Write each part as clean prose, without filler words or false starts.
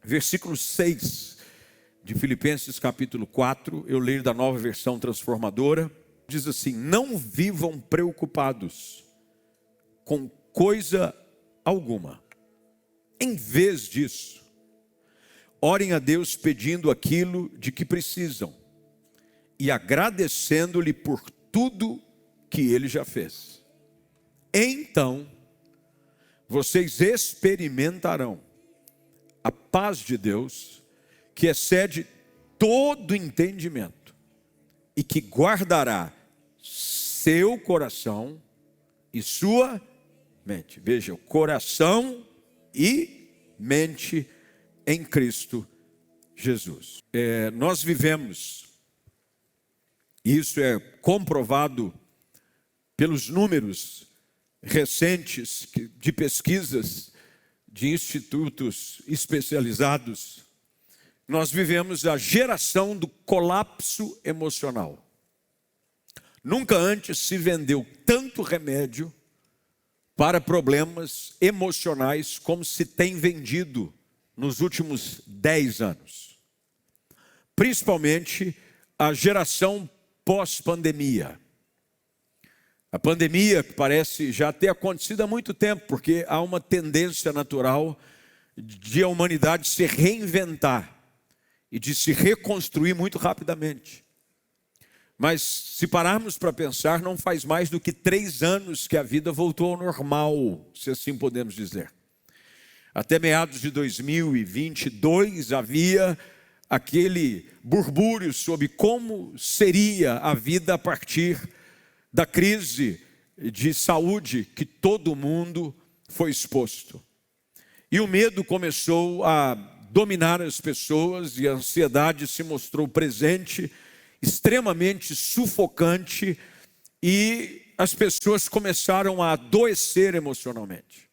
Versículo 6 de Filipenses capítulo 4, eu leio da Nova Versão Transformadora, diz assim: não vivam preocupados com coisa alguma. Em vez disso, orem a Deus pedindo aquilo de que precisam e agradecendo-lhe por tudo que Ele já fez. Então, vocês experimentarão a paz de Deus, que excede todo entendimento e que guardará seu coração e sua mente. Veja, o coração e mente em Cristo Jesus. Nós vivemos, isso é comprovado pelos números recentes de pesquisas de institutos especializados, nós vivemos a geração do colapso emocional. Nunca antes se vendeu tanto remédio para problemas emocionais como se tem vendido nos últimos 10 anos. Principalmente a geração pós-pandemia. A pandemia parece já ter acontecido há muito tempo, porque há uma tendência natural de a humanidade se reinventar e de se reconstruir muito rapidamente. Mas se pararmos para pensar, não faz mais do que 3 anos que a vida voltou ao normal, se assim podemos dizer. Até meados de 2022 havia aquele burbúrio sobre como seria a vida a partir da crise de saúde que todo mundo foi exposto. E o medo começou a dominar as pessoas e a ansiedade se mostrou presente, extremamente sufocante, e as pessoas começaram a adoecer emocionalmente.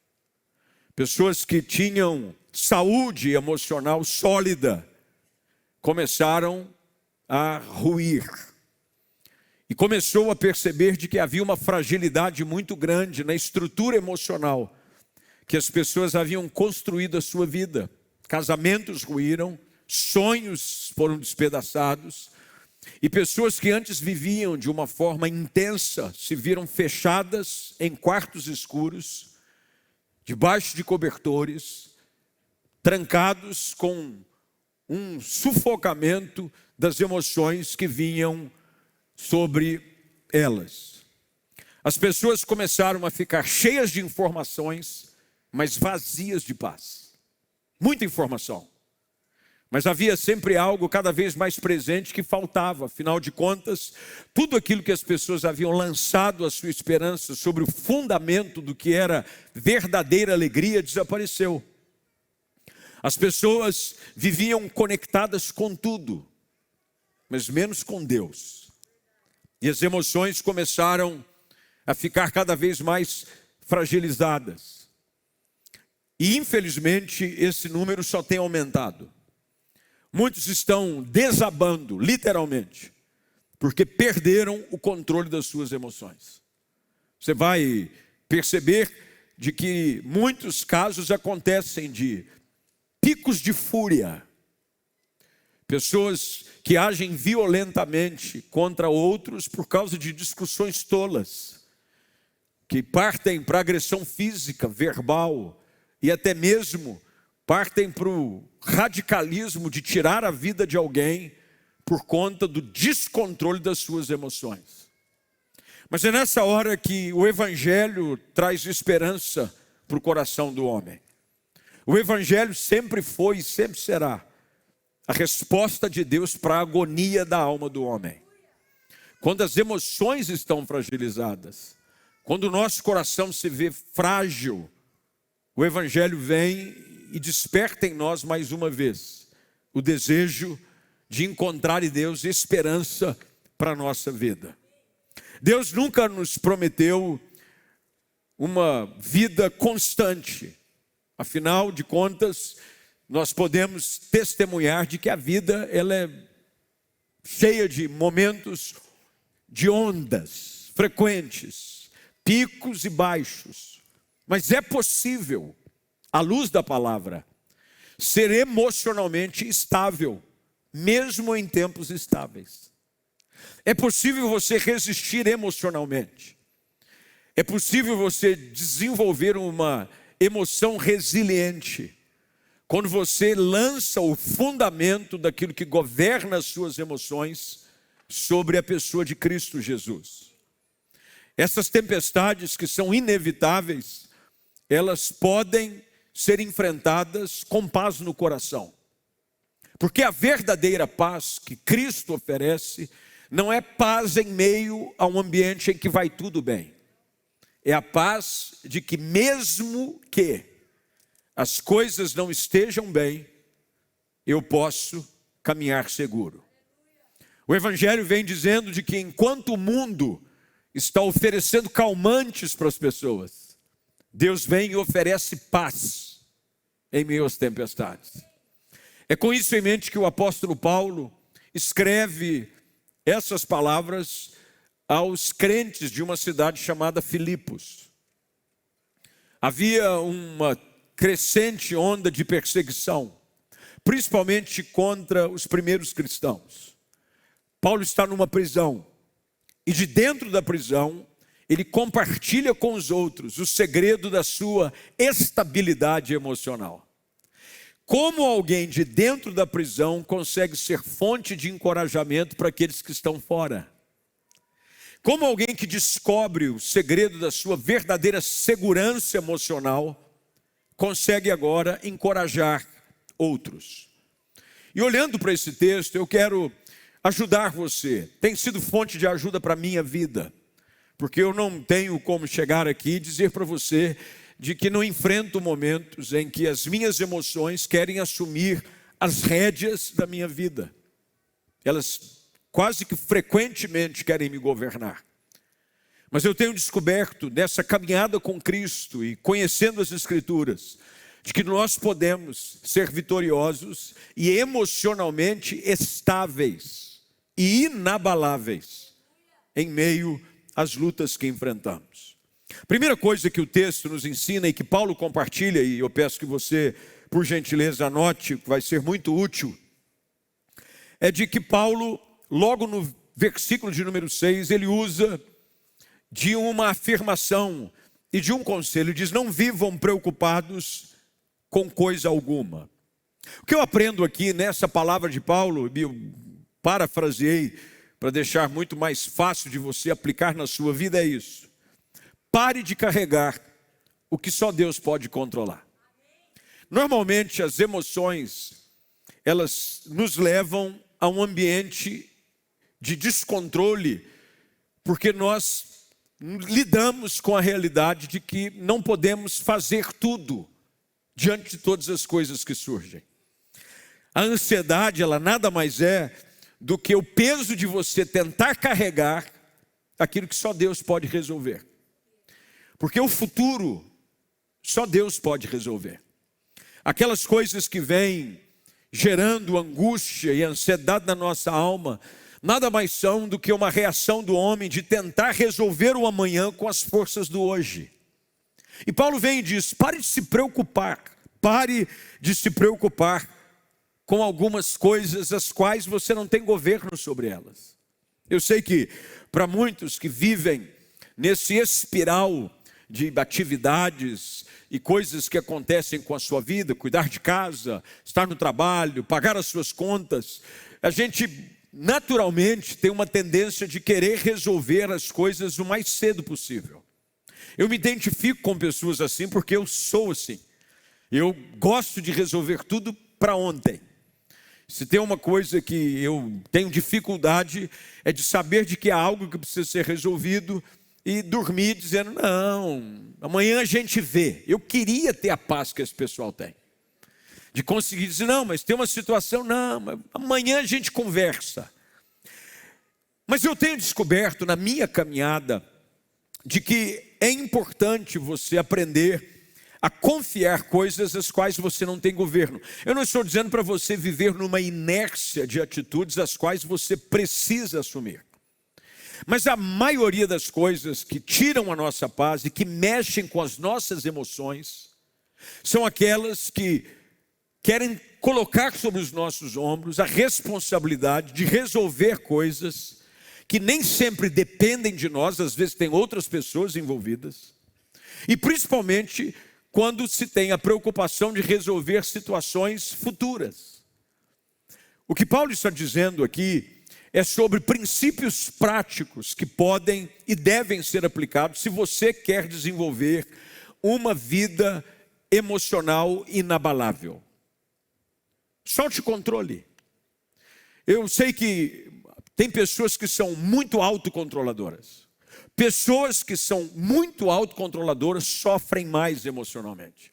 Pessoas que tinham saúde emocional sólida começaram a ruir. E começou a perceber de que havia uma fragilidade muito grande na estrutura emocional que as pessoas haviam construído a sua vida. Casamentos ruíram, sonhos foram despedaçados, e pessoas que antes viviam de uma forma intensa se viram fechadas em quartos escuros, debaixo de cobertores, trancados com um sufocamento das emoções que vinham sobre elas. As pessoas começaram a ficar cheias de informações, mas vazias de paz. Muita informação, mas havia sempre algo cada vez mais presente que faltava. Afinal de contas, tudo aquilo que as pessoas haviam lançado a sua esperança sobre o fundamento do que era verdadeira alegria desapareceu. As pessoas viviam conectadas com tudo, mas menos com Deus. E as emoções começaram a ficar cada vez mais fragilizadas. E infelizmente esse número só tem aumentado. Muitos estão desabando, literalmente, porque perderam o controle das suas emoções. Você vai perceber de que muitos casos acontecem de picos de fúria. Pessoas que agem violentamente contra outros por causa de discussões tolas, que partem para agressão física, verbal, e até mesmo partem para o radicalismo de tirar a vida de alguém por conta do descontrole das suas emoções. Mas é nessa hora que o Evangelho traz esperança para o coração do homem. O Evangelho sempre foi e sempre será a resposta de Deus para a agonia da alma do homem. Quando as emoções estão fragilizadas, quando o nosso coração se vê frágil, o Evangelho vem e desperta em nós mais uma vez o desejo de encontrar em Deus esperança para a nossa vida. Deus nunca nos prometeu uma vida constante. Afinal de contas, nós podemos testemunhar de que a vida ela é cheia de momentos de ondas frequentes, picos e baixos. Mas é possível, à luz da palavra, ser emocionalmente estável, mesmo em tempos estáveis. É possível você resistir emocionalmente. É possível você desenvolver uma emoção resiliente quando você lança o fundamento daquilo que governa as suas emoções sobre a pessoa de Cristo Jesus. Essas tempestades que são inevitáveis, elas podem ser enfrentadas com paz no coração. Porque a verdadeira paz que Cristo oferece não é paz em meio a um ambiente em que vai tudo bem. É a paz de que mesmo que as coisas não estejam bem, eu posso caminhar seguro. O Evangelho vem dizendo de que enquanto o mundo está oferecendo calmantes para as pessoas, Deus vem e oferece paz em meio às tempestades. É com isso em mente que o apóstolo Paulo escreve essas palavras aos crentes de uma cidade chamada Filipos. Havia uma crescente onda de perseguição, principalmente contra os primeiros cristãos. Paulo está numa prisão, e de dentro da prisão, ele compartilha com os outros o segredo da sua estabilidade emocional. Como alguém de dentro da prisão consegue ser fonte de encorajamento para aqueles que estão fora? Como alguém que descobre o segredo da sua verdadeira segurança emocional consegue agora encorajar outros? E olhando para esse texto, eu quero ajudar você. Tem sido fonte de ajuda para a minha vida, porque eu não tenho como chegar aqui e dizer para você de que não enfrento momentos em que as minhas emoções querem assumir as rédeas da minha vida. Elas quase que frequentemente querem me governar. Mas eu tenho descoberto nessa caminhada com Cristo e conhecendo as Escrituras, de que nós podemos ser vitoriosos e emocionalmente estáveis e inabaláveis em meio às lutas que enfrentamos. Primeira coisa que o texto nos ensina e que Paulo compartilha, e eu peço que você, por gentileza, anote, vai ser muito útil, é de que Paulo, logo no versículo de número 6, ele usa de uma afirmação e de um conselho. Ele diz: não vivam preocupados com coisa alguma. O que eu aprendo aqui nessa palavra de Paulo, eu parafraseei para deixar muito mais fácil de você aplicar na sua vida, é isso: pare de carregar o que só Deus pode controlar. Normalmente as emoções, elas nos levam a um ambiente de descontrole, porque nós lidamos com a realidade de que não podemos fazer tudo diante de todas as coisas que surgem. A ansiedade, ela nada mais é do que o peso de você tentar carregar aquilo que só Deus pode resolver. Porque o futuro, só Deus pode resolver. Aquelas coisas que vêm gerando angústia e ansiedade na nossa alma, nada mais são do que uma reação do homem de tentar resolver o amanhã com as forças do hoje. E Paulo vem e diz: pare de se preocupar com algumas coisas as quais você não tem governo sobre elas. Eu sei que para muitos que vivem nesse espiral de atividades e coisas que acontecem com a sua vida, cuidar de casa, estar no trabalho, pagar as suas contas, a gente naturalmente tem uma tendência de querer resolver as coisas o mais cedo possível. Eu me identifico com pessoas assim porque eu sou assim. Eu gosto de resolver tudo para ontem. Se tem uma coisa que eu tenho dificuldade, é de saber de que há algo que precisa ser resolvido e dormir dizendo: não, amanhã a gente vê. Eu queria ter a paz que esse pessoal tem, de conseguir dizer: não, mas tem uma situação, não, mas amanhã a gente conversa. Mas eu tenho descoberto na minha caminhada de que é importante você aprender a confiar coisas as quais você não tem governo. Eu não estou dizendo para você viver numa inércia de atitudes as quais você precisa assumir. Mas a maioria das coisas que tiram a nossa paz e que mexem com as nossas emoções são aquelas que querem colocar sobre os nossos ombros a responsabilidade de resolver coisas que nem sempre dependem de nós, às vezes tem outras pessoas envolvidas, e principalmente quando se tem a preocupação de resolver situações futuras. O que Paulo está dizendo aqui é sobre princípios práticos que podem e devem ser aplicados se você quer desenvolver uma vida emocional inabalável. Solte controle. Eu sei que tem pessoas que são muito autocontroladoras. Pessoas que são muito autocontroladoras sofrem mais emocionalmente.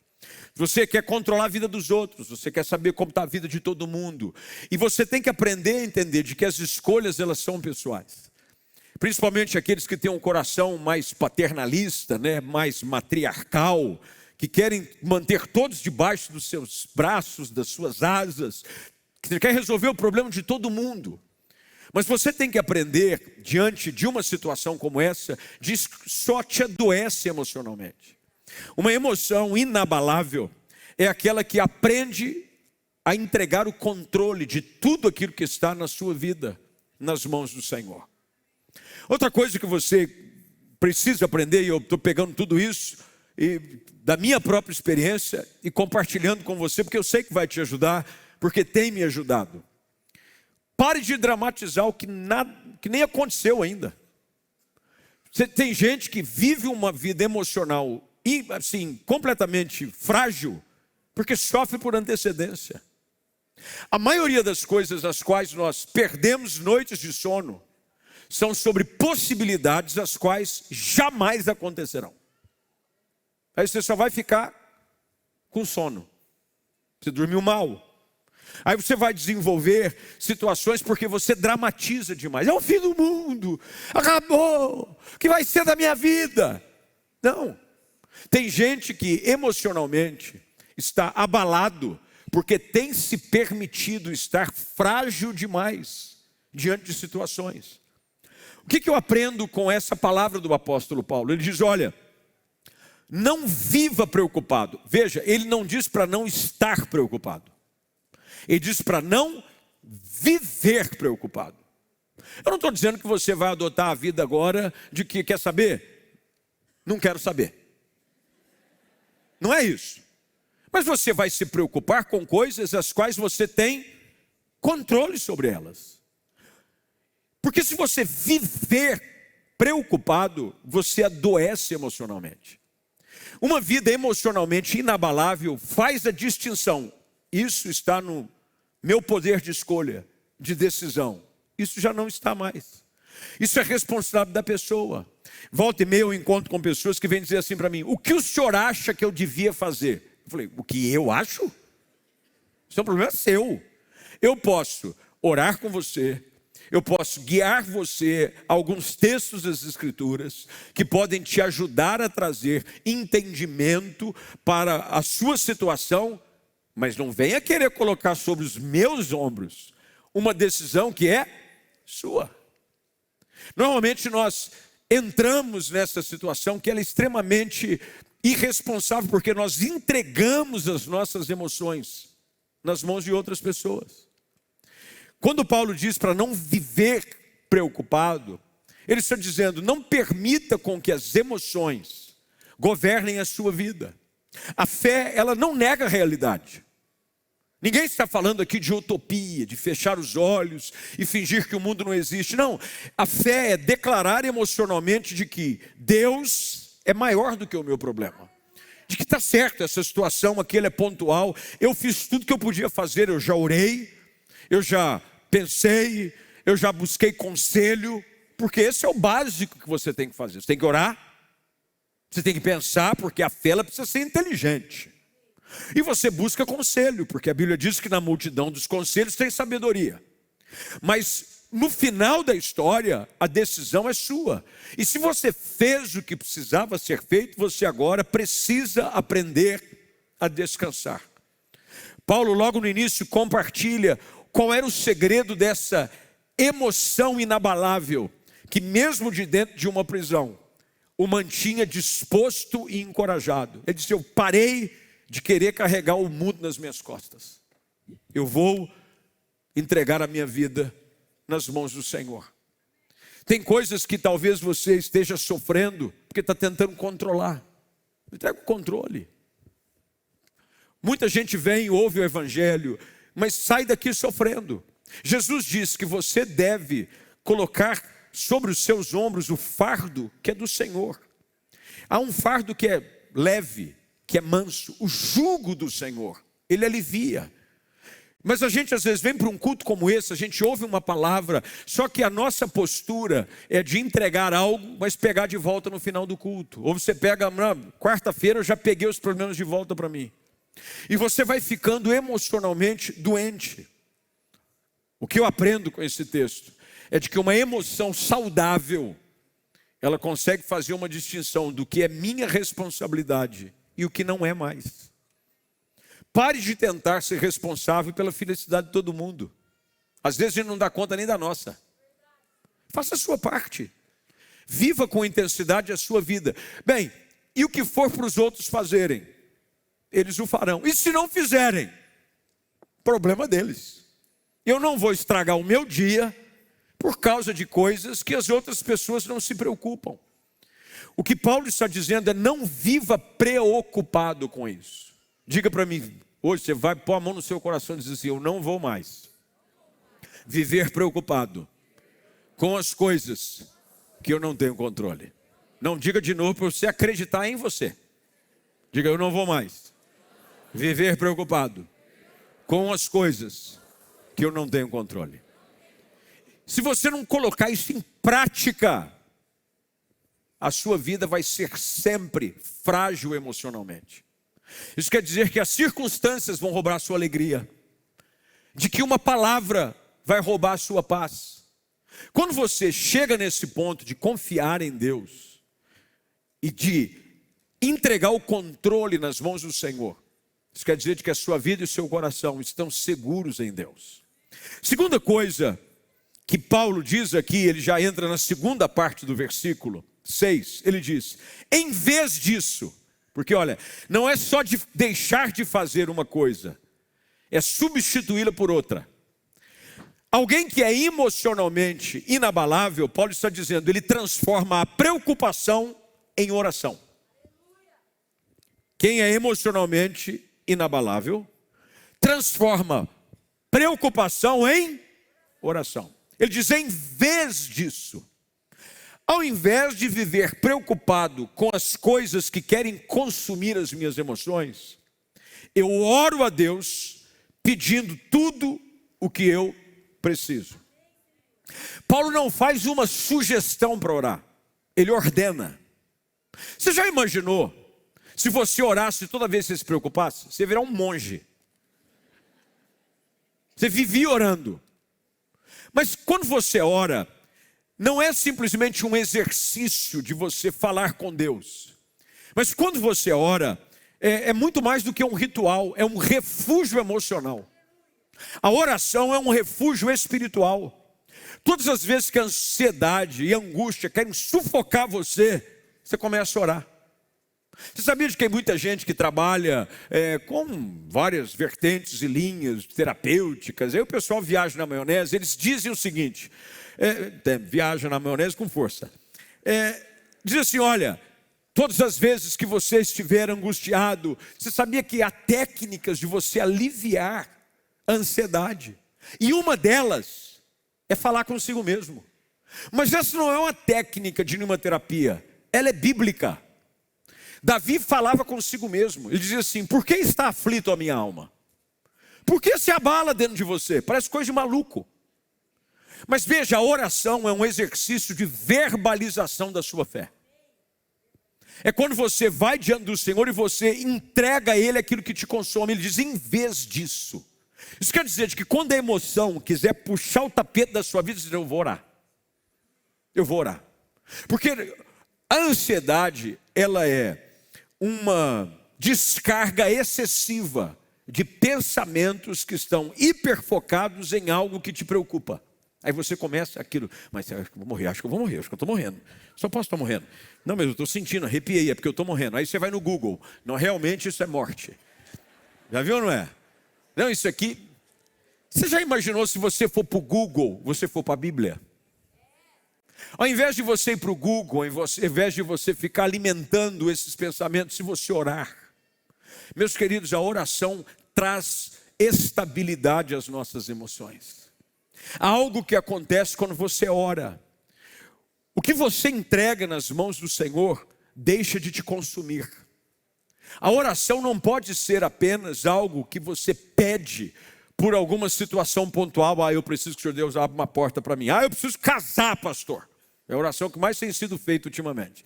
Você quer controlar a vida dos outros, você quer saber como está a vida de todo mundo. E você tem que aprender a entender de que as escolhas elas são pessoais. Principalmente aqueles que têm um coração mais paternalista, né, mais matriarcal, que querem manter todos debaixo dos seus braços, das suas asas, que quer resolver o problema de todo mundo. Mas você tem que aprender, diante de uma situação como essa, de só te adoece emocionalmente. Uma emoção inabalável é aquela que aprende a entregar o controle de tudo aquilo que está na sua vida nas mãos do Senhor. Outra coisa que você precisa aprender, e eu estou pegando tudo isso e da minha própria experiência e compartilhando com você, porque eu sei que vai te ajudar, porque tem me ajudado. Pare de dramatizar o que nem aconteceu ainda. Tem gente que vive uma vida emocional e assim, completamente frágil, porque sofre por antecedência. A maioria das coisas às quais nós perdemos noites de sono são sobre possibilidades as quais jamais acontecerão. Aí você só vai ficar com sono. Você dormiu mal. Aí você vai desenvolver situações porque você dramatiza demais. É o fim do mundo, acabou, o que vai ser da minha vida? Não. Tem gente que emocionalmente está abalado porque tem se permitido estar frágil demais diante de situações. O que eu aprendo com essa palavra do apóstolo Paulo? Ele diz, olha, não viva preocupado. Veja, ele não diz para não estar preocupado. Ele diz para não viver preocupado. Eu não estou dizendo que você vai adotar a vida agora de que quer saber? Não quero saber. Não é isso. Mas você vai se preocupar com coisas as quais você tem controle sobre elas. Porque se você viver preocupado, você adoece emocionalmente. Uma vida emocionalmente inabalável faz a distinção. Isso está no meu poder de escolha, de decisão. Isso já não está mais. Isso é responsabilidade da pessoa. Volta e meia eu encontro com pessoas que vêm dizer assim para mim, o que o senhor acha que eu devia fazer? Eu falei, o que eu acho? Isso é um problema seu. Eu posso orar com você, eu posso guiar você a alguns textos das Escrituras que podem te ajudar a trazer entendimento para a sua situação, mas não venha querer colocar sobre os meus ombros uma decisão que é sua. Normalmente nós entramos nessa situação que ela é extremamente irresponsável, porque nós entregamos as nossas emoções nas mãos de outras pessoas. Quando Paulo diz para não viver preocupado, ele está dizendo, não permita com que as emoções governem a sua vida. A fé, ela não nega a realidade. Ninguém está falando aqui de utopia, de fechar os olhos e fingir que o mundo não existe. Não, a fé é declarar emocionalmente de que Deus é maior do que o meu problema. De que está certo, essa situação aqui ela é pontual. Eu fiz tudo que eu podia fazer, eu já orei, eu já pensei, eu já busquei conselho, porque esse é o básico que você tem que fazer. Você tem que orar, você tem que pensar, porque a fé ela precisa ser inteligente. E você busca conselho, porque a Bíblia diz que na multidão dos conselhos tem sabedoria. Mas no final da história, a decisão é sua. E se você fez o que precisava ser feito, você agora precisa aprender a descansar. Paulo logo no início compartilha qual era o segredo dessa emoção inabalável, que mesmo de dentro de uma prisão, o mantinha disposto e encorajado. Ele disse, eu parei de querer carregar o mundo nas minhas costas. Eu vou entregar a minha vida nas mãos do Senhor. Tem coisas que talvez você esteja sofrendo porque está tentando controlar. Entrega o controle. Muita gente vem e ouve o evangelho, mas sai daqui sofrendo. Jesus disse que você deve colocar sobre os seus ombros o fardo que é do Senhor. Há um fardo que é leve, que é manso. O jugo do Senhor, ele alivia. Mas a gente às vezes vem para um culto como esse, a gente ouve uma palavra, só que a nossa postura é de entregar algo, mas pegar de volta no final do culto. Ou você pega, na quarta-feira eu já peguei os problemas de volta para mim. E você vai ficando emocionalmente doente. O que eu aprendo com esse texto é de que uma emoção saudável, ela consegue fazer uma distinção do que é minha responsabilidade e o que não é mais. Pare de tentar ser responsável pela felicidade de todo mundo. Às vezes a gente não dá conta nem da nossa. Faça a sua parte. Viva com intensidade a sua vida. Bem, e o que for para os outros fazerem, eles o farão. E se não fizerem, problema deles. Eu não vou estragar o meu dia por causa de coisas que as outras pessoas não se preocupam. O que Paulo está dizendo é: não viva preocupado com isso. Diga para mim, hoje você vai pôr a mão no seu coração e dizer assim: eu não vou mais viver preocupado com as coisas que eu não tenho controle. Não diga de novo para você acreditar em você. Diga: eu não vou mais viver preocupado com as coisas que eu não tenho controle. Se você não colocar isso em prática, a sua vida vai ser sempre frágil emocionalmente. Isso quer dizer que as circunstâncias vão roubar a sua alegria, de que uma palavra vai roubar a sua paz. Quando você chega nesse ponto de confiar em Deus e de entregar o controle nas mãos do Senhor, isso quer dizer que a sua vida e o seu coração estão seguros em Deus. Segunda coisa que Paulo diz aqui, ele já entra na segunda parte do versículo 6, ele diz: em vez disso, porque olha, não é só de deixar de fazer uma coisa, é substituí-la por outra. Alguém que é emocionalmente inabalável, Paulo está dizendo, ele transforma a preocupação em oração. Quem é emocionalmente inabalável, transforma preocupação em oração. Ele diz: em vez disso, ao invés de viver preocupado com as coisas que querem consumir as minhas emoções, eu oro a Deus pedindo tudo o que eu preciso. Paulo não faz uma sugestão para orar, ele ordena. Você já imaginou, se você orasse toda vez que você se preocupasse, você virar um monge. Você vivia orando. Mas quando você ora, não é simplesmente um exercício de você falar com Deus. Mas quando você ora, é muito mais do que um ritual, é um refúgio emocional. A oração é um refúgio espiritual. Todas as vezes que a ansiedade e a angústia querem sufocar você, você começa a orar. Você sabia de que tem muita gente que trabalha com várias vertentes e linhas terapêuticas? Aí o pessoal viaja na maionese, eles dizem o seguinte, viaja na maionese com força. Diz assim: olha, todas as vezes que você estiver angustiado, você sabia que há técnicas de você aliviar a ansiedade? E uma delas é falar consigo mesmo. Mas essa não é uma técnica de nenhuma terapia, ela é bíblica. Davi falava consigo mesmo, ele dizia assim: por que está aflito a minha alma? Por que se abala dentro de você? Parece coisa de maluco. Mas veja, a oração é um exercício de verbalização da sua fé. É quando você vai diante do Senhor e você entrega a Ele aquilo que te consome. Ele diz: em vez disso. Isso quer dizer que quando a emoção quiser puxar o tapete da sua vida, você diz: eu vou orar. Eu vou orar. Porque a ansiedade, ela é uma descarga excessiva de pensamentos que estão hiperfocados em algo que te preocupa. Aí você começa aquilo: mas eu acho que eu vou morrer, acho que eu vou morrer, acho que eu estou morrendo. Só posso estar morrendo. Não, mas eu estou sentindo, arrepiei, é porque eu estou morrendo. Aí você vai no Google: não, realmente isso é morte. Já viu ou não é? Não, isso aqui... Você já imaginou se você for para o Google, você for para a Bíblia? Ao invés de você ir para o Google, ao invés de você ficar alimentando esses pensamentos, se você orar. Meus queridos, a oração traz estabilidade às nossas emoções. Há algo que acontece quando você ora. O que você entrega nas mãos do Senhor deixa de te consumir. A oração não pode ser apenas algo que você pede por alguma situação pontual. Eu preciso que o Senhor Deus abra uma porta para mim. Eu preciso casar, pastor. É a oração que mais tem sido feita ultimamente.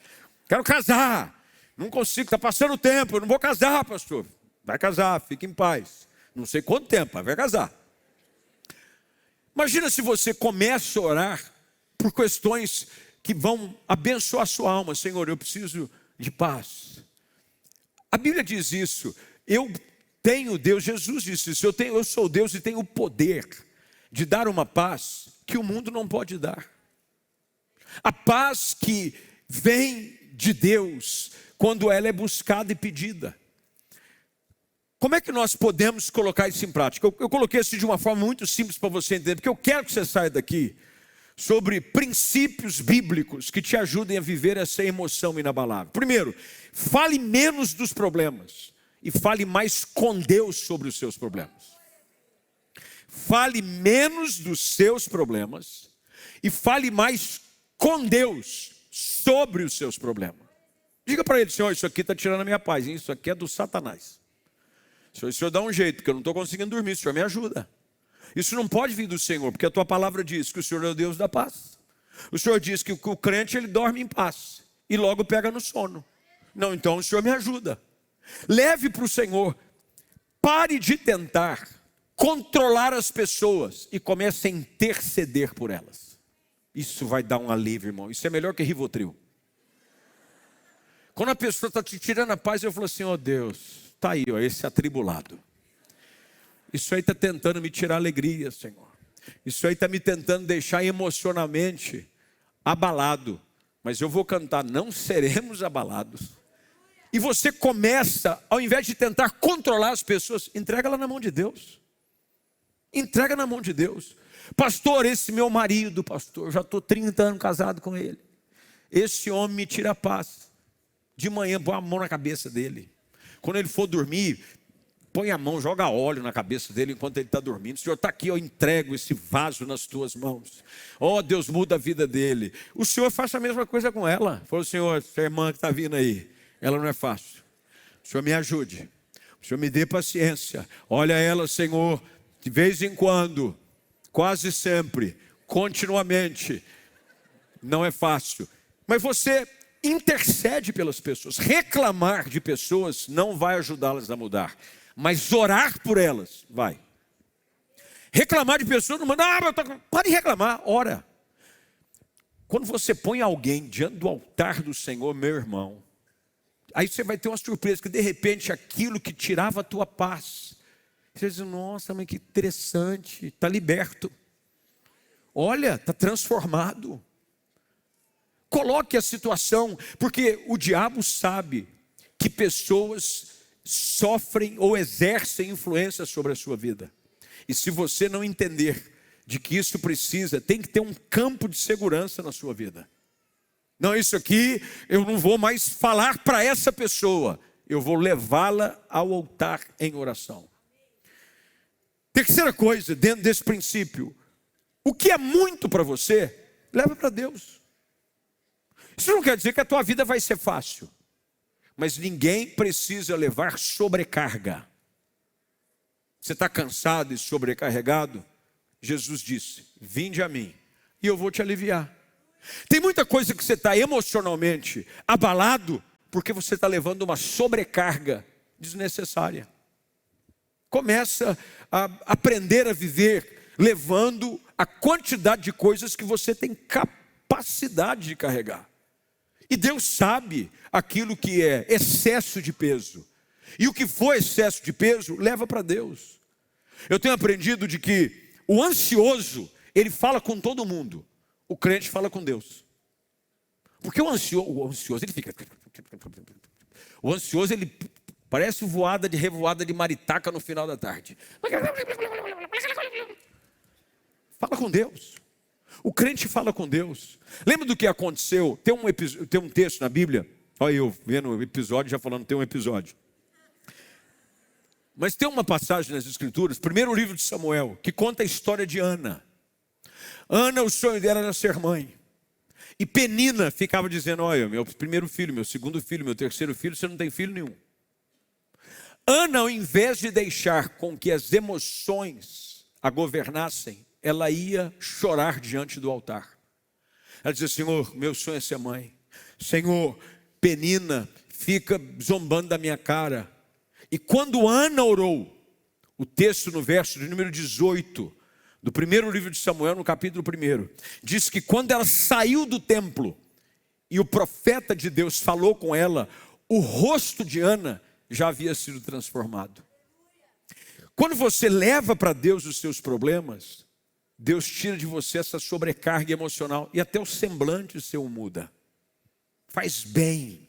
Quero casar. Não consigo, está passando o tempo, eu não vou casar, pastor. Vai casar, fique em paz. Não sei quanto tempo, mas vai casar. Imagina se você começa a orar por questões que vão abençoar a sua alma. Senhor, eu preciso de paz. A Bíblia diz isso. Eu tenho Deus, Jesus disse isso. Eu sou Deus e tenho o poder de dar uma paz que o mundo não pode dar. A paz que vem de Deus quando ela é buscada e pedida. Como é que nós podemos colocar isso em prática? Eu coloquei isso de uma forma muito simples para você entender, porque eu quero que você saia daqui sobre princípios bíblicos que te ajudem a viver essa emoção inabalável. Primeiro, fale menos dos problemas e fale mais com Deus sobre os seus problemas. Fale menos dos seus problemas e fale mais com Deus sobre os seus problemas. Diga para ele, Senhor, isso aqui está tirando a minha paz, hein? Isso aqui é do Satanás. O Senhor dá um jeito, porque eu não estou conseguindo dormir, o Senhor me ajuda. Isso não pode vir do Senhor, porque a tua palavra diz que o Senhor é o Deus da paz. O Senhor diz que o crente ele dorme em paz e logo pega no sono. Não, então o Senhor me ajuda. Leve para o Senhor. Pare de tentar controlar as pessoas e comece a interceder por elas. Isso vai dar um alívio, irmão. Isso é melhor que Rivotril. Quando a pessoa está te tirando a paz, eu falo assim, Deus, está aí, esse atribulado. Isso aí está tentando me tirar a alegria, Senhor. Isso aí está me tentando deixar emocionalmente abalado. Mas eu vou cantar, não seremos abalados. E você começa, ao invés de tentar controlar as pessoas, entrega ela na mão de Deus. Entrega na mão de Deus. Pastor, esse meu marido, pastor, já estou 30 anos casado com ele. Esse homem me tira a paz. De manhã, põe a mão na cabeça dele. Quando ele for dormir, põe a mão, joga óleo na cabeça dele enquanto ele está dormindo. Senhor, está aqui, eu entrego esse vaso nas tuas mãos. Deus, muda a vida dele. O Senhor faz a mesma coisa com ela. Falou, Senhor, essa irmã que está vindo aí, ela não é fácil. O Senhor me ajude. O Senhor me dê paciência. Olha ela, Senhor, de vez em quando, quase sempre, continuamente. Não é fácil. Mas você intercede pelas pessoas. Reclamar de pessoas não vai ajudá-las a mudar. Mas orar por elas, vai. Reclamar de pessoas, não manda, pode reclamar, ora. Quando você põe alguém diante do altar do Senhor, meu irmão, aí você vai ter uma surpresa, que de repente aquilo que tirava a tua paz, você diz, nossa, mas que interessante, está liberto. Olha, está transformado. Coloque a situação, porque o diabo sabe que pessoas sofrem ou exercem influência sobre a sua vida. E se você não entender de que isso precisa, tem que ter um campo de segurança na sua vida. Não, isso aqui eu não vou mais falar para essa pessoa, eu vou levá-la ao altar em oração. Terceira coisa, dentro desse princípio, o que é muito para você, leva para Deus. Isso não quer dizer que a tua vida vai ser fácil. Mas ninguém precisa levar sobrecarga. Você está cansado e sobrecarregado? Jesus disse, vinde a mim e eu vou te aliviar. Tem muita coisa que você está emocionalmente abalado porque você está levando uma sobrecarga desnecessária. Começa a aprender a viver levando a quantidade de coisas que você tem capacidade de carregar. E Deus sabe aquilo que é excesso de peso. E o que for excesso de peso, leva para Deus. Eu tenho aprendido de que o ansioso, ele fala com todo mundo. O crente fala com Deus. Porque o ansioso ele fica... O ansioso, ele Parece revoada de maritaca no final da tarde. Fala com Deus. O crente fala com Deus. Lembra do que aconteceu? Tem um texto na Bíblia. Olha eu vendo o episódio, já falando tem um episódio. Mas tem uma passagem nas Escrituras, primeiro livro de Samuel, que conta a história de Ana. Ana, o sonho dela era ser mãe. E Penina ficava dizendo, olha, meu primeiro filho, meu segundo filho, meu terceiro filho, você não tem filho nenhum. Ana, ao invés de deixar com que as emoções a governassem, ela ia chorar diante do altar. Ela dizia, Senhor, meu sonho é ser mãe. Senhor, Penina fica zombando da minha cara. E quando Ana orou, o texto no verso de número 18, do primeiro livro de Samuel, no capítulo 1, diz que quando ela saiu do templo, e o profeta de Deus falou com ela, o rosto de Ana já havia sido transformado. Quando você leva para Deus os seus problemas, Deus tira de você essa sobrecarga emocional, e até o semblante seu muda. Faz bem.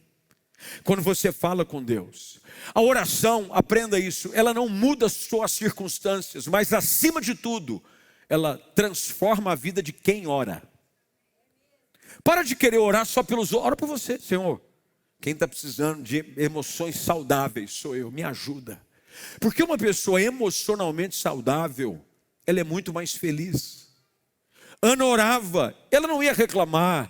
Quando você fala com Deus, a oração, aprenda isso, ela não muda só as circunstâncias, mas acima de tudo, ela transforma a vida de quem ora. Para de querer orar só pelos outros, ora por você, Senhor. Quem está precisando de emoções saudáveis sou eu, me ajuda. Porque uma pessoa emocionalmente saudável, ela é muito mais feliz. Ana orava, ela não ia reclamar,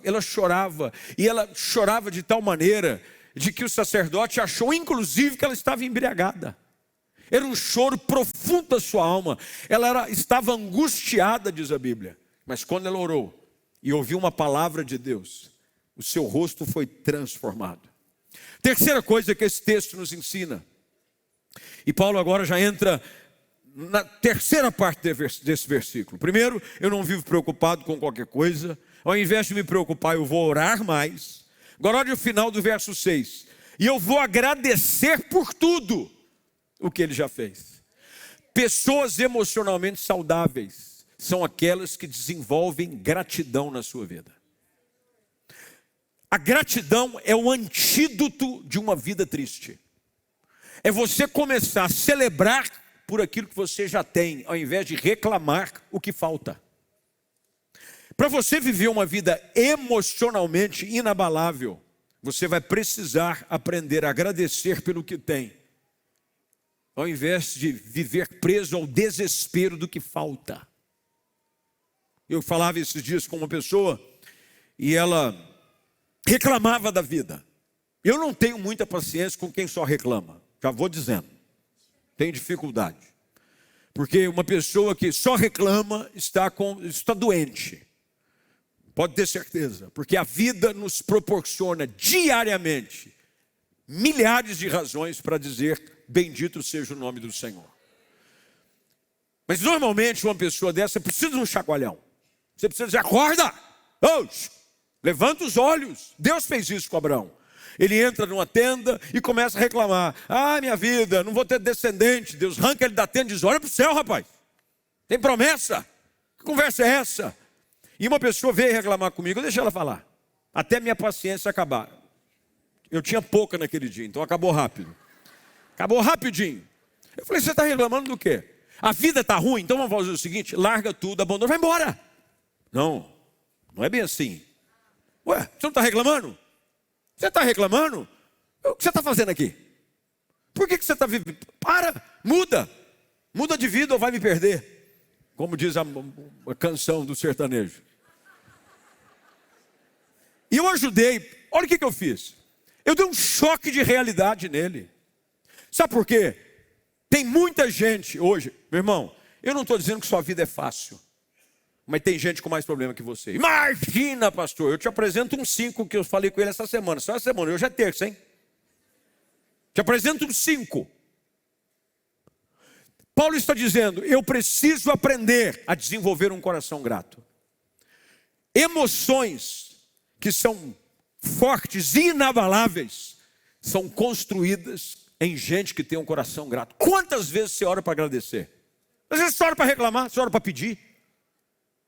ela chorava, e ela chorava de tal maneira, de que o sacerdote achou inclusive que ela estava embriagada. Era um choro profundo da sua alma, estava angustiada, diz a Bíblia. Mas quando ela orou, e ouviu uma palavra de Deus, o seu rosto foi transformado. Terceira coisa que esse texto nos ensina, e Paulo agora já entra na terceira parte desse versículo. Primeiro, eu não vivo preocupado com qualquer coisa. Ao invés de me preocupar, eu vou orar mais. Agora olha o final do verso 6. E eu vou agradecer por tudo o que ele já fez. Pessoas emocionalmente saudáveis são aquelas que desenvolvem gratidão na sua vida. A gratidão é o antídoto de uma vida triste. É você começar a celebrar por aquilo que você já tem, ao invés de reclamar o que falta. Para você viver uma vida emocionalmente inabalável, você vai precisar aprender a agradecer pelo que tem, ao invés de viver preso ao desespero do que falta. Eu falava esses dias com uma pessoa, e ela reclamava da vida. Eu não tenho muita paciência com quem só reclama, já vou dizendo. Tem dificuldade. Porque uma pessoa que só reclama está doente. Pode ter certeza. Porque a vida nos proporciona diariamente milhares de razões para dizer bendito seja o nome do Senhor. Mas normalmente uma pessoa dessa precisa de um chacoalhão. Você precisa dizer, acorda! Levanta os olhos. Deus fez isso com Abraão. Ele entra numa tenda e começa a reclamar. Ah, minha vida, não vou ter descendente. Deus arranca ele da tenda e diz, olha para o céu, rapaz. Tem promessa? Que conversa é essa? E uma pessoa veio reclamar comigo, deixa ela falar. Até minha paciência acabar. Eu tinha pouca naquele dia, então acabou rápido. Acabou rapidinho. Eu falei, você está reclamando do quê? A vida está ruim, então vamos fazer o seguinte, larga tudo, abandona, vai embora. Não é bem assim. Ué, você não está reclamando? Você está reclamando? O que você está fazendo aqui? Por que você está vivendo? Para, muda de vida ou vai me perder. Como diz a canção do sertanejo. E eu ajudei, olha o que eu fiz. Eu dei um choque de realidade nele. Sabe por quê? Tem muita gente hoje, meu irmão, eu não estou dizendo que sua vida é fácil. Mas tem gente com mais problema que você. Imagina, pastor, eu te apresento uns 5 que eu falei com ele essa semana. Só essa semana, hoje é terça, hein? Te apresento uns 5. Paulo está dizendo, eu preciso aprender a desenvolver um coração grato. Emoções que são fortes e inabaláveis são construídas em gente que tem um coração grato. Quantas vezes você ora para agradecer? Às vezes você ora para reclamar, você ora para pedir.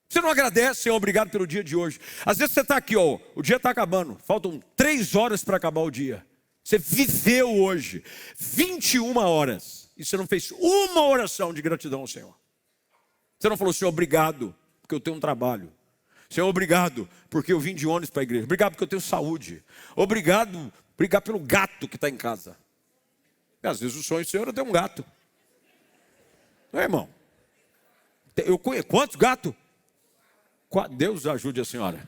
Você não agradece, Senhor, obrigado pelo dia de hoje. Às vezes você está aqui, o dia está acabando. Faltam 3 horas para acabar o dia. Você viveu hoje 21 horas e você não fez uma oração de gratidão ao Senhor. Você não falou, Senhor, obrigado, porque eu tenho um trabalho. Senhor, obrigado, porque eu vim de ônibus para a igreja. Obrigado, porque eu tenho saúde. Obrigado pelo gato que está em casa. E às vezes o sonho do Senhor é ter um gato. Não é, irmão? Eu conheço. Quantos gatos? Deus ajude a senhora.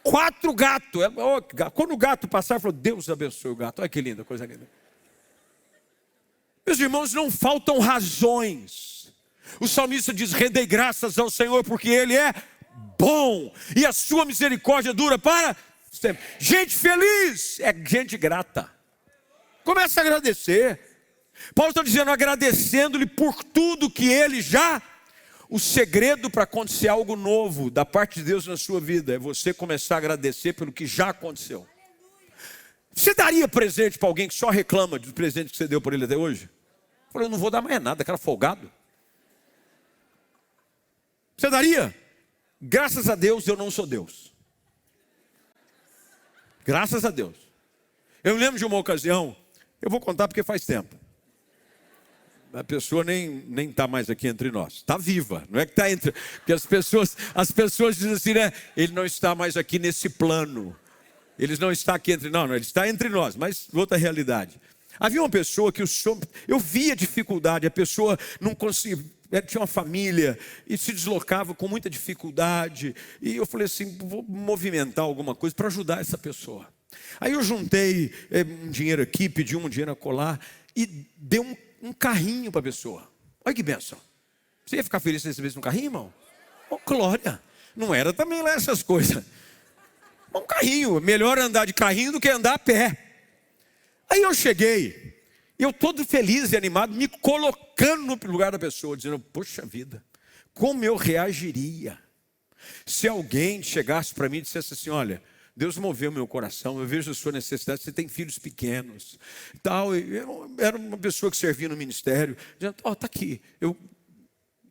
4 gatos. Quando o gato passar, falou, Deus abençoe o gato. Olha que linda, coisa linda. Meus irmãos, não faltam razões. O salmista diz, rendei graças ao Senhor, porque Ele é bom. E a sua misericórdia dura para sempre. Gente feliz é gente grata. Começa a agradecer. Paulo está dizendo, agradecendo-lhe por tudo que Ele já... O segredo para acontecer algo novo da parte de Deus na sua vida é você começar a agradecer pelo que já aconteceu. Você daria presente para alguém que só reclama do presente que você deu para ele até hoje? Eu falei, eu não vou dar mais nada, cara folgado. Você daria? Graças a Deus eu não sou Deus. Graças a Deus. Eu me lembro de uma ocasião, eu vou contar porque faz tempo. A pessoa nem está mais aqui entre nós. Está viva, não é que está entre... Porque as pessoas dizem assim, né? Ele não está mais aqui nesse plano. Ele não está aqui entre nós. Não, ele está entre nós, mas outra realidade. Havia uma pessoa que eu via dificuldade. A pessoa não conseguia... Tinha uma família e se deslocava com muita dificuldade. E eu falei assim, vou movimentar alguma coisa para ajudar essa pessoa. Aí eu juntei um dinheiro aqui, pedi um dinheiro acolá e dei um carrinho para a pessoa. Olha que bênção. Você ia ficar feliz se recebesse um carrinho, irmão? Oh, glória. Não era também lá essas coisas. Um carrinho. Melhor andar de carrinho do que andar a pé. Aí eu cheguei. Eu todo feliz e animado, me colocando no lugar da pessoa, dizendo, poxa vida, como eu reagiria se alguém chegasse para mim e dissesse assim, olha, Deus moveu meu coração, eu vejo a sua necessidade, você tem filhos pequenos. Tal. Eu era uma pessoa que servia no ministério, dizendo, está aqui,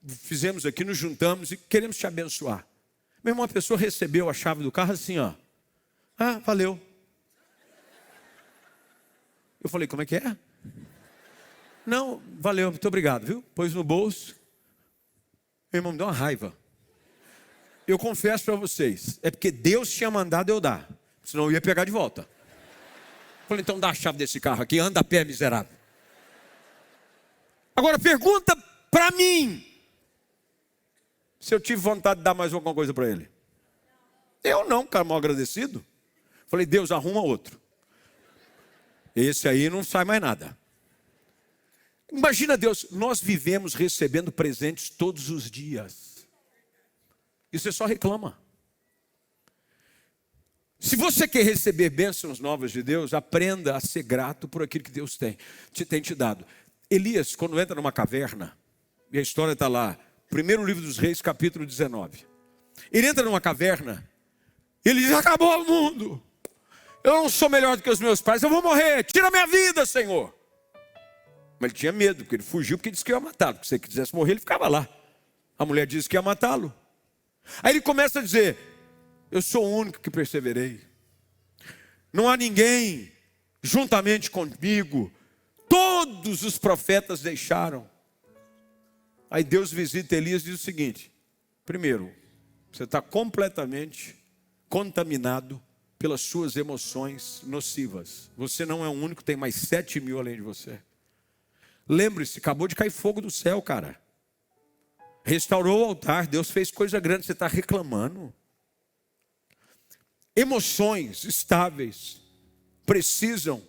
fizemos aqui, nos juntamos e queremos te abençoar. Meu irmão, a pessoa recebeu a chave do carro assim, ó. Ah, valeu. Eu falei, como é que é? Não, valeu, muito obrigado, viu? Pôs no bolso. Meu irmão, me deu uma raiva. Eu confesso para vocês, é porque Deus tinha mandado eu dar, senão eu ia pegar de volta. Falei, então dá a chave desse carro aqui, anda a pé, miserável. Agora pergunta para mim, se eu tive vontade de dar mais alguma coisa para ele. Eu não, cara, mal agradecido. Falei, Deus, arruma outro. Esse aí não sai mais nada. Imagina Deus, nós vivemos recebendo presentes todos os dias. E você só reclama. Se você quer receber bênçãos novas de Deus, aprenda a ser grato por aquilo que Deus tem te dado. Elias, quando entra numa caverna, e a história está lá, primeiro livro dos Reis, capítulo 19. Ele entra numa caverna, ele diz, acabou o mundo. Eu não sou melhor do que os meus pais, eu vou morrer, tira minha vida, Senhor. Mas ele tinha medo, porque ele fugiu, porque disse que ia matá-lo. Porque se ele quisesse morrer, ele ficava lá. A mulher disse que ia matá-lo. Aí ele começa a dizer, eu sou o único que perseverei. Não há ninguém juntamente comigo. Todos os profetas deixaram. Aí Deus visita Elias e diz o seguinte, primeiro, você está completamente contaminado pelas suas emoções nocivas. Você não é o único, tem mais 7.000 além de você. Lembre-se, acabou de cair fogo do céu, cara. Restaurou o altar, Deus fez coisa grande, você está reclamando. Emoções estáveis precisam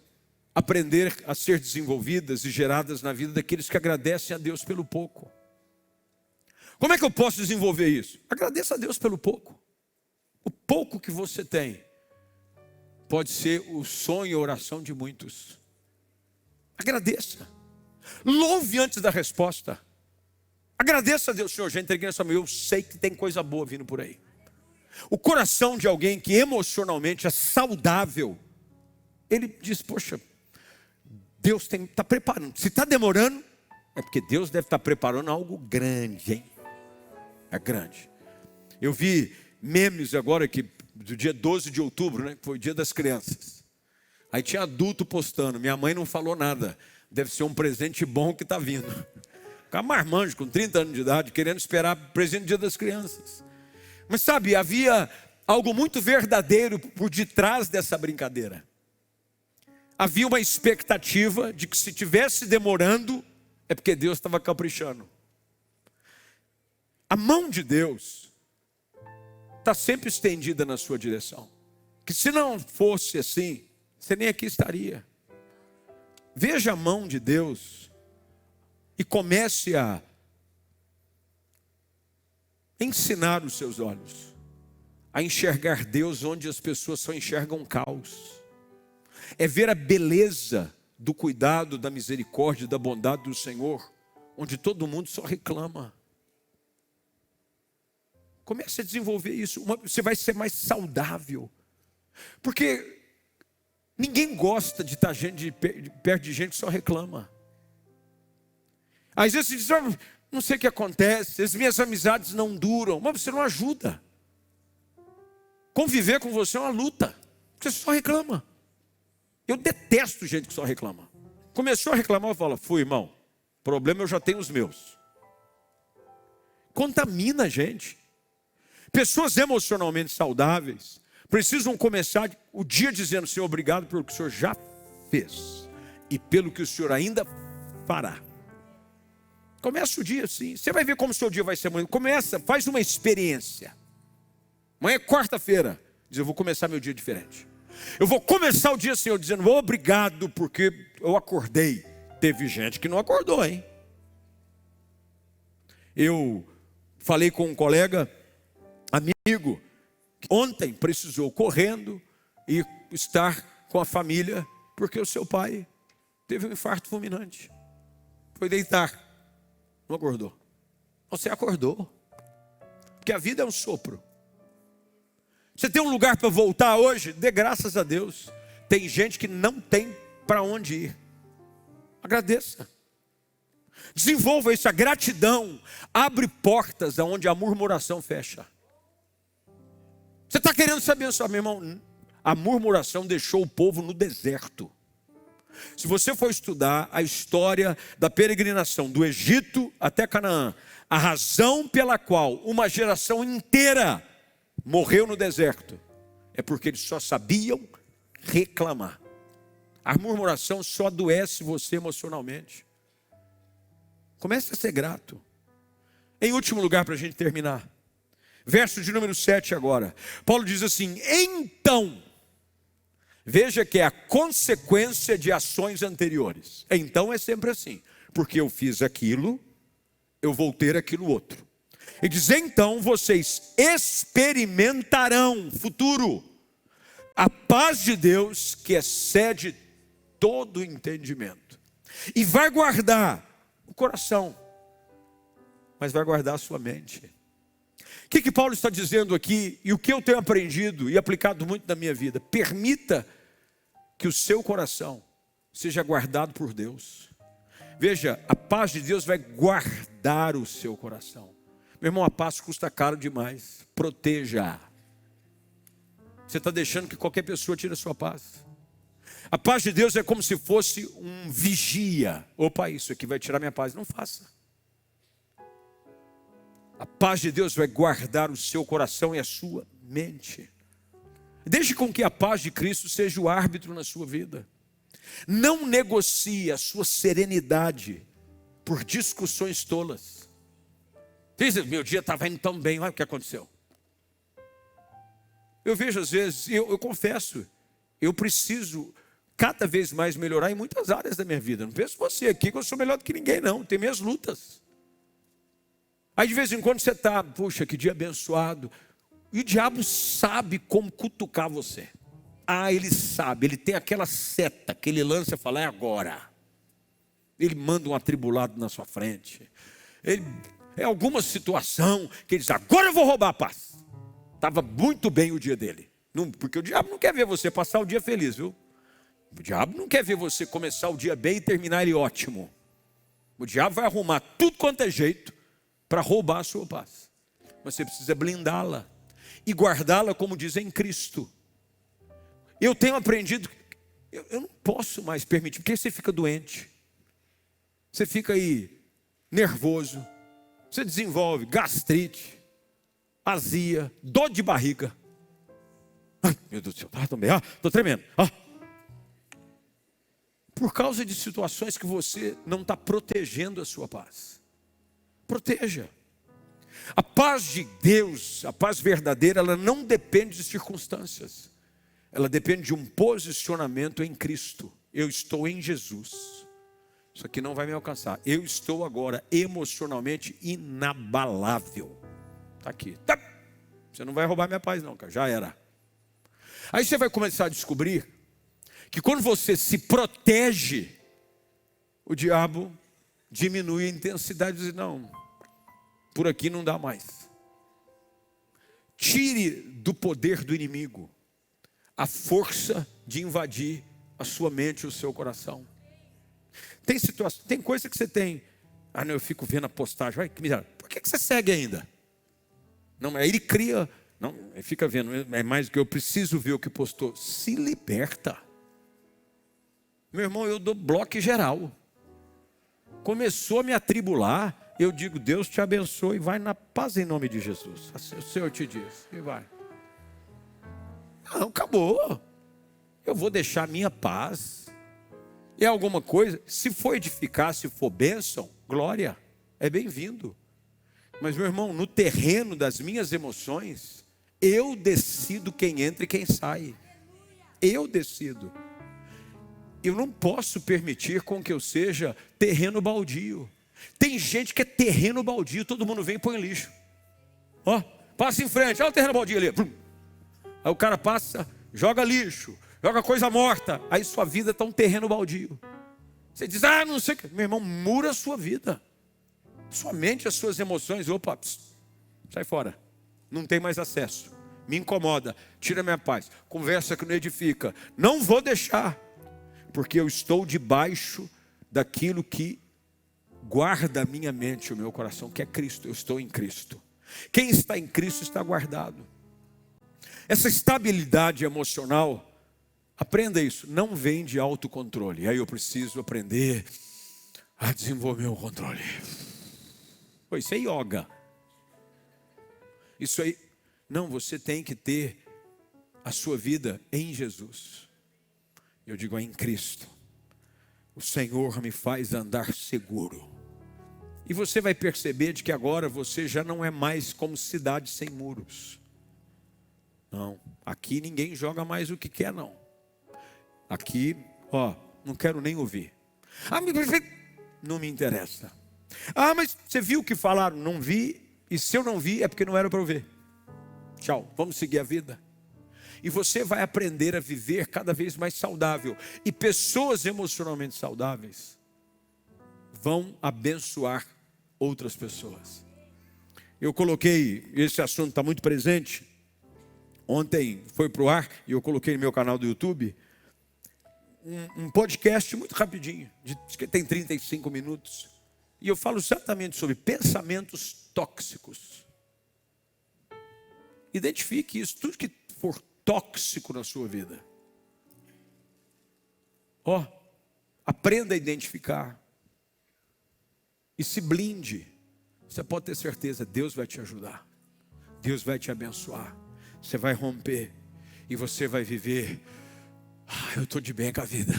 aprender a ser desenvolvidas e geradas na vida daqueles que agradecem a Deus pelo pouco. Como é que eu posso desenvolver isso? Agradeça a Deus pelo pouco. O pouco que você tem pode ser o sonho e a oração de muitos. Agradeça. Louve antes da resposta. Agradeça a Deus, Senhor, já entreguei nessa mão. Eu sei que tem coisa boa vindo por aí. O coração de alguém que emocionalmente é saudável, ele diz, poxa, Deus está preparando. Se está demorando, é porque Deus deve estar preparando algo grande, hein? É grande. Eu vi memes agora, do dia 12 de outubro, né? Que foi o dia das crianças. Aí tinha adulto postando, minha mãe não falou nada, deve ser um presente bom que está vindo. Ficava marmanjo com 30 anos de idade, querendo esperar o presente do Dia das Crianças. Mas sabe, havia algo muito verdadeiro por detrás dessa brincadeira. Havia uma expectativa de que se estivesse demorando, é porque Deus estava caprichando. A mão de Deus está sempre estendida na sua direção. Que se não fosse assim, você nem aqui estaria. Veja a mão de Deus e comece a ensinar os seus olhos a enxergar Deus onde as pessoas só enxergam caos. É ver a beleza do cuidado, da misericórdia, da bondade do Senhor, onde todo mundo só reclama. Comece a desenvolver isso, você vai ser mais saudável. Porque ninguém gosta de estar perto de gente que só reclama. Às vezes você diz, não sei o que acontece, as minhas amizades não duram, mas você não ajuda. Conviver com você é uma luta, você só reclama. Eu detesto gente que só reclama. Começou a reclamar, eu falo, fui irmão, problema eu já tenho os meus. Contamina a gente. Pessoas emocionalmente saudáveis precisam começar o dia dizendo, Senhor, obrigado pelo que o Senhor já fez e pelo que o Senhor ainda fará. Começa o dia assim, você vai ver como o seu dia vai ser amanhã. Começa, faz uma experiência. Amanhã é quarta-feira, diz, eu vou começar meu dia diferente. Eu vou começar o dia, Senhor, dizendo, obrigado porque eu acordei. Teve gente que não acordou, hein? Eu falei com um colega, amigo, que ontem precisou correndo e estar com a família, porque o seu pai teve um infarto fulminante. Foi deitar, não acordou. Você acordou, porque a vida é um sopro. Você tem um lugar para voltar hoje? Dê graças a Deus. Tem gente que não tem para onde ir. Agradeça. Desenvolva isso, a gratidão abre portas aonde a murmuração fecha. Você está querendo saber só, meu irmão? A murmuração deixou o povo no deserto. Se você for estudar a história da peregrinação do Egito até Canaã, a razão pela qual uma geração inteira morreu no deserto é porque eles só sabiam reclamar. A murmuração só adoece você emocionalmente. Comece a ser grato. Em último lugar, para a gente terminar, verso de número 7 agora. Paulo diz assim, então, veja que é a consequência de ações anteriores. Então é sempre assim, porque eu fiz aquilo, eu vou ter aquilo outro. E diz, então vocês experimentarão, futuro, a paz de Deus que excede todo entendimento. E vai guardar o coração, mas vai guardar a sua mente. O que Paulo está dizendo aqui, e o que eu tenho aprendido e aplicado muito na minha vida? Permita que o seu coração seja guardado por Deus. Veja, a paz de Deus vai guardar o seu coração. Meu irmão, a paz custa caro demais. Proteja. Você está deixando que qualquer pessoa tire a sua paz. A paz de Deus é como se fosse um vigia. Opa, isso aqui vai tirar minha paz. Não faça. A paz de Deus vai guardar o seu coração e a sua mente. Deixe com que a paz de Cristo seja o árbitro na sua vida. Não negocie a sua serenidade por discussões tolas. Diz, meu dia estava indo tão bem, olha o que aconteceu. Eu vejo às vezes, eu confesso, eu preciso cada vez mais melhorar em muitas áreas da minha vida. Não penso você aqui que eu sou melhor do que ninguém não, tem minhas lutas. Aí de vez em quando você está, puxa, que dia abençoado. E o diabo sabe como cutucar você. Ah, ele sabe, ele tem aquela seta que ele lança e fala, é agora. Ele manda um atribulado na sua frente. É alguma situação que ele diz, agora eu vou roubar a paz. Estava muito bem o dia dele. Porque o diabo não quer ver você passar o dia feliz, viu? O diabo não quer ver você começar o dia bem e terminar ele ótimo. O diabo vai arrumar tudo quanto é jeito para roubar a sua paz. Mas você precisa blindá-la e guardá-la, como diz, em Cristo. Eu tenho aprendido Eu não posso mais permitir, porque você fica doente. Você fica aí nervoso. Você desenvolve gastrite, azia, dor de barriga. Ai, meu Deus do céu, também. Estou tremendo. Por causa de situações que você não está protegendo a sua paz. Proteja. A paz de Deus, a paz verdadeira, ela não depende de circunstâncias. Ela depende de um posicionamento em Cristo. Eu estou em Jesus. Isso aqui não vai me alcançar. Eu estou agora emocionalmente inabalável. Está aqui. Tá. Você não vai roubar minha paz não, cara. Já era. Aí você vai começar a descobrir que quando você se protege, o diabo diminui a intensidade e diz, não, por aqui não dá mais. Tire do poder do inimigo a força de invadir a sua mente e o seu coração. Tem situação, tem coisa que você tem. Não, eu fico vendo a postagem. Vai, que miséria. Por que você segue ainda? Não, mas ele cria. Não, ele fica vendo. É mais do que eu preciso ver o que postou. Se liberta. Meu irmão, eu dou bloco geral. Começou a me atribular. Eu digo, Deus te abençoe. Vai na paz em nome de Jesus. O Senhor te diz. E vai. Não, acabou. Eu vou deixar a minha paz. É alguma coisa, se for edificar, se for bênção, glória, é bem-vindo. Mas, meu irmão, no terreno das minhas emoções, eu decido quem entra e quem sai. Eu decido. Eu não posso permitir com que eu seja terreno baldio. Tem gente que é terreno baldio, todo mundo vem e põe lixo. Passa em frente, olha o terreno baldio ali. Aí o cara passa, joga lixo. Joga coisa morta, aí sua vida está um terreno baldio. Você diz, não sei o que. Meu irmão, mura a sua vida. Sua mente, as suas emoções, opa, sai fora. Não tem mais acesso. Me incomoda, tira minha paz. Conversa que não edifica. Não vou deixar, porque eu estou debaixo daquilo que guarda a minha mente e o meu coração, que é Cristo. Eu estou em Cristo. Quem está em Cristo está guardado. Essa estabilidade emocional, aprenda isso, não vem de autocontrole. Aí eu preciso aprender a desenvolver o controle. Isso é yoga. Isso aí, não, você tem que ter a sua vida em Jesus. Eu digo, é em Cristo. O Senhor me faz andar seguro. E você vai perceber de que agora você já não é mais como cidade sem muros. Não, aqui ninguém joga mais o que quer não. Aqui, não quero nem ouvir. Não me interessa. Mas você viu o que falaram? Não vi. E se eu não vi, é porque não era para eu ver. Tchau, vamos seguir a vida. E você vai aprender a viver cada vez mais saudável. E pessoas emocionalmente saudáveis vão abençoar outras pessoas. Eu coloquei, esse assunto está muito presente. Ontem foi para o ar e eu coloquei no meu canal do YouTube um podcast muito rapidinho, acho que tem 35 minutos. E eu falo exatamente sobre pensamentos tóxicos. Identifique isso, tudo que for tóxico na sua vida. Aprenda a identificar. E se blinde. Você pode ter certeza, Deus vai te ajudar. Deus vai te abençoar. Você vai romper. E você vai viver. Eu estou de bem com a vida.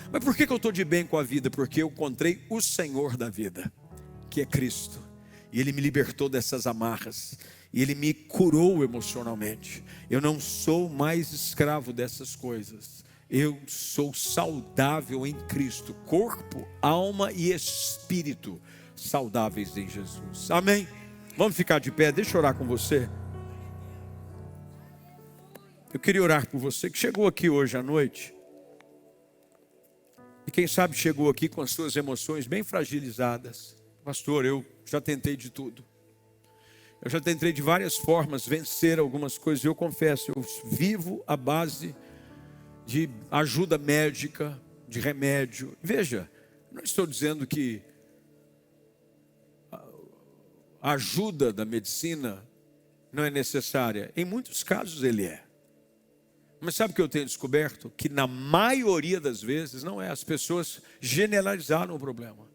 Mas por que eu estou de bem com a vida? Porque eu encontrei o Senhor da vida, que é Cristo. E Ele me libertou dessas amarras. E Ele me curou emocionalmente. Eu não sou mais escravo dessas coisas. Eu sou saudável em Cristo. Corpo, alma e espírito saudáveis em Jesus. Amém? Vamos ficar de pé, deixa eu orar com você. Eu queria orar por você que chegou aqui hoje à noite. E quem sabe chegou aqui com as suas emoções bem fragilizadas. Pastor, eu já tentei de tudo. Eu já tentei de várias formas vencer algumas coisas. Eu confesso, eu vivo à base de ajuda médica, de remédio. Veja, não estou dizendo que a ajuda da medicina não é necessária. Em muitos casos ele é. Mas sabe o que eu tenho descoberto? Que na maioria das vezes, não é, as pessoas generalizaram o problema,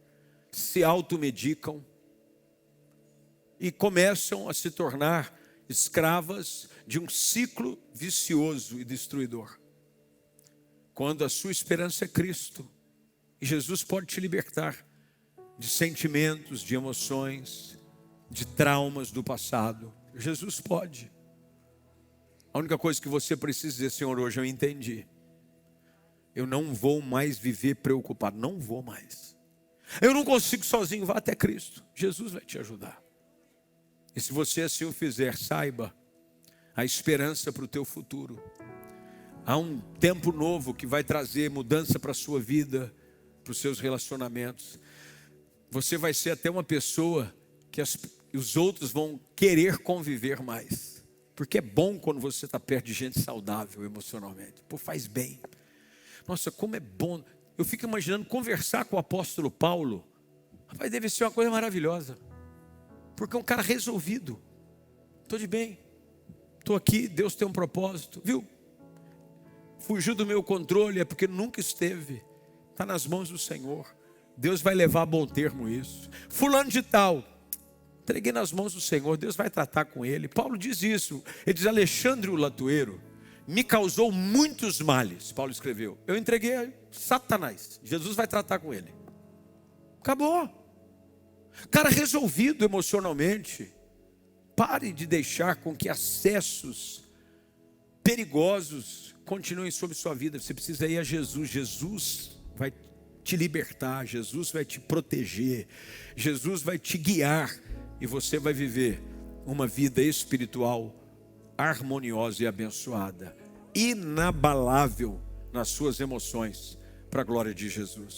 se automedicam e começam a se tornar escravas de um ciclo vicioso e destruidor. Quando a sua esperança é Cristo, e Jesus pode te libertar de sentimentos, de emoções, de traumas do passado. Jesus pode. A única coisa que você precisa dizer: Senhor, hoje eu entendi. Eu não vou mais viver preocupado, não vou mais. Eu não consigo sozinho, vá até Cristo. Jesus vai te ajudar. E se você assim o fizer, saiba, a esperança para o teu futuro. Há um tempo novo que vai trazer mudança para a sua vida, para os seus relacionamentos. Você vai ser até uma pessoa que os outros vão querer conviver mais. Porque é bom quando você está perto de gente saudável emocionalmente. Pô, faz bem. Nossa, como é bom. Eu fico imaginando conversar com o apóstolo Paulo. Rapaz, deve ser uma coisa maravilhosa. Porque é um cara resolvido. Estou de bem. Estou aqui, Deus tem um propósito. Viu? Fugiu do meu controle, é porque nunca esteve. Está nas mãos do Senhor. Deus vai levar a bom termo isso. Fulano de tal, entreguei nas mãos do Senhor, Deus vai tratar com ele. Paulo diz isso. Ele diz: Alexandre o Latueiro me causou muitos males. Paulo escreveu. Eu entreguei a Satanás. Jesus vai tratar com ele. Acabou. Cara resolvido emocionalmente. Pare de deixar com que acessos perigosos continuem sobre sua vida. Você precisa ir a Jesus. Jesus vai te libertar. Jesus vai te proteger. Jesus vai te guiar. E você vai viver uma vida espiritual harmoniosa e abençoada. Inabalável nas suas emoções. Para a glória de Jesus.